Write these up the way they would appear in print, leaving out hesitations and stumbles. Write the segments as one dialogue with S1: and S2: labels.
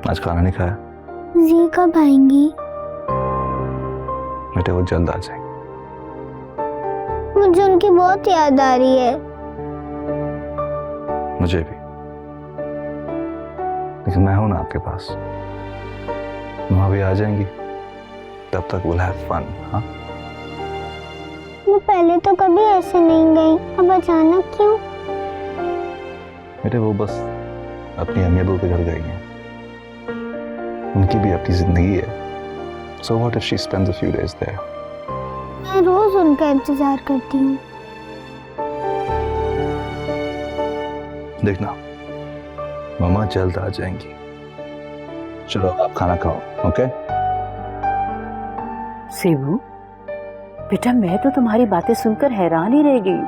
S1: आज खाना नहीं खाया?
S2: जी कब आएंगी?
S1: बेटे वो जल्द आ जाएंगे।
S2: मुझे उनकी बहुत याद आ रही है।
S1: मुझे भी, लेकिन मैं हूं ना आपके पास। वहां भी आ जाएंगी, तब तक we'll have fun, हाँ?
S2: वो पहले तो कभी ऐसे नहीं गई, अब अचानक क्यों?
S1: बेटे वो बस अपनी अम्मी अबू के घर गई हैं। उनकी भी अपनी जिंदगी है। So what if she spends a few days there?
S2: मैं रोज उनका इंतजार करती हूँ।
S1: देखना मम्मा जल्द आ जाएंगी। चलो आप खाना खाओ, ओके?
S3: शिवू बेटा, मैं तो तुम्हारी बातें सुनकर हैरान ही रह गई।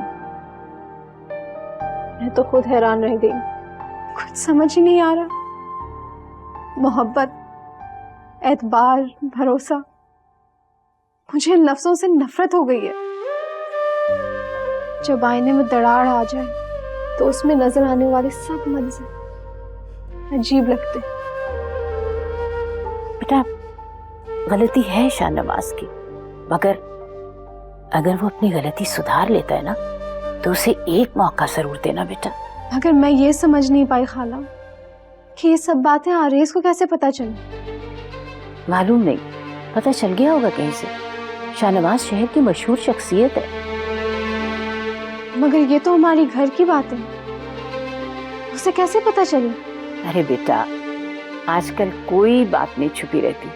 S4: मैं तो खुद हैरान रह गई, कुछ समझ ही नहीं आ रहा। मोहब्बत, एतबार, भरोसा, मुझे इन लफ्जों से नफरत हो गई है। जब आईने में दरार आ जाए तो उसमें नजर आने वाले सब मंजर अजीब लगते।
S3: बेटा गलती है शाहनवाज की, मगर अगर वो अपनी गलती सुधार लेता है ना तो उसे एक मौका जरूर देना बेटा।
S4: मगर मैं ये समझ नहीं पाई खाला कि ये सब बातें आरेज को कैसे पता चली।
S3: मालूम नहीं, पता चल गया होगा कहीं से। शाहनवाज शहर की मशहूर शख्सियत है।
S4: मगर ये तो हमारी घर की बात है, उसे कैसे पता चली?
S3: अरे बेटा, आजकल कोई बात नहीं छुपी रहती,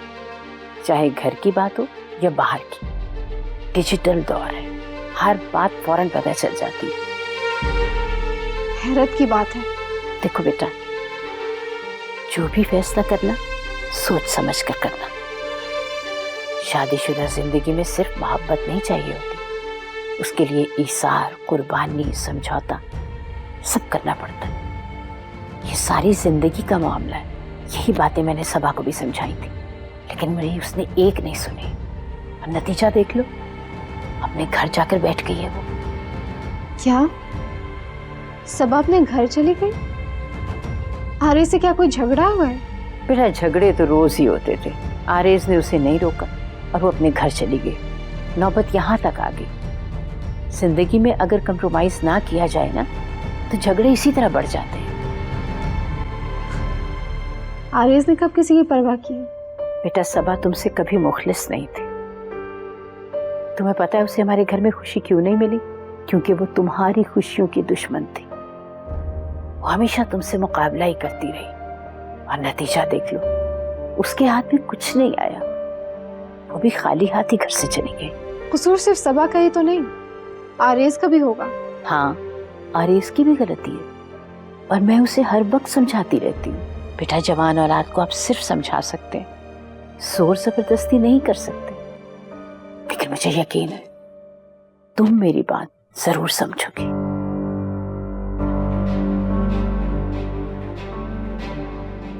S3: चाहे घर की बात हो या बाहर की। डिजिटल दौर है, हर बात फौरन पता चल जाती है।
S4: हैरत की बात है।
S3: देखो बेटा, जो भी फैसला करना सोच समझ कर करना। शादीशुदा जिंदगी में सिर्फ मोहब्बत नहीं चाहिए होती, उसके लिए ईसार, कुर्बानी, समझौता सब करना पड़ता है। ये सारी जिंदगी का मामला है। यही बातें मैंने सबा को भी समझाई थी, लेकिन मेरी उसने एक नहीं सुनी। और नतीजा देख लो, अपने घर जाकर बैठ गई है वो।
S4: क्या सबा अपने घर चली गई? आरे से क्या कोई झगड़ा हुआ है?
S3: बेटा झगड़े तो रोज ही होते थे। आरेज ने उसे नहीं रोका और वो अपने घर चली गई। नौबत यहाँ तक आ गई। जिंदगी में अगर कंप्रोमाइज ना किया जाए ना तो झगड़े इसी तरह बढ़ जाते हैं।
S4: आरेज ने कब किसी की परवाह की?
S3: बेटा सबा तुमसे कभी मुखलिस नहीं थी। तुम्हें पता है उसे हमारे घर में खुशी क्यों नहीं मिली? क्योंकि वो तुम्हारी खुशियों की दुश्मन थी। वो हमेशा तुमसे मुकाबला ही करती रही और नतीजा देख लो, उसके हाथ में कुछ नहीं आया। वो भी खाली हाथ ही घर से चली गई।
S4: कसूर सिर्फ सबा का ही तो नहीं, आरेज का भी होगा।
S3: हाँ, आरेज की भी गलती है और मैं उसे हर वक्त समझाती रहती हूँ। बेटा जवान औलाद को आप सिर्फ समझा सकते हैं, जोर जबरदस्ती नहीं कर सकते। लेकिन मुझे यकीन है तुम मेरी बात जरूर समझोगी।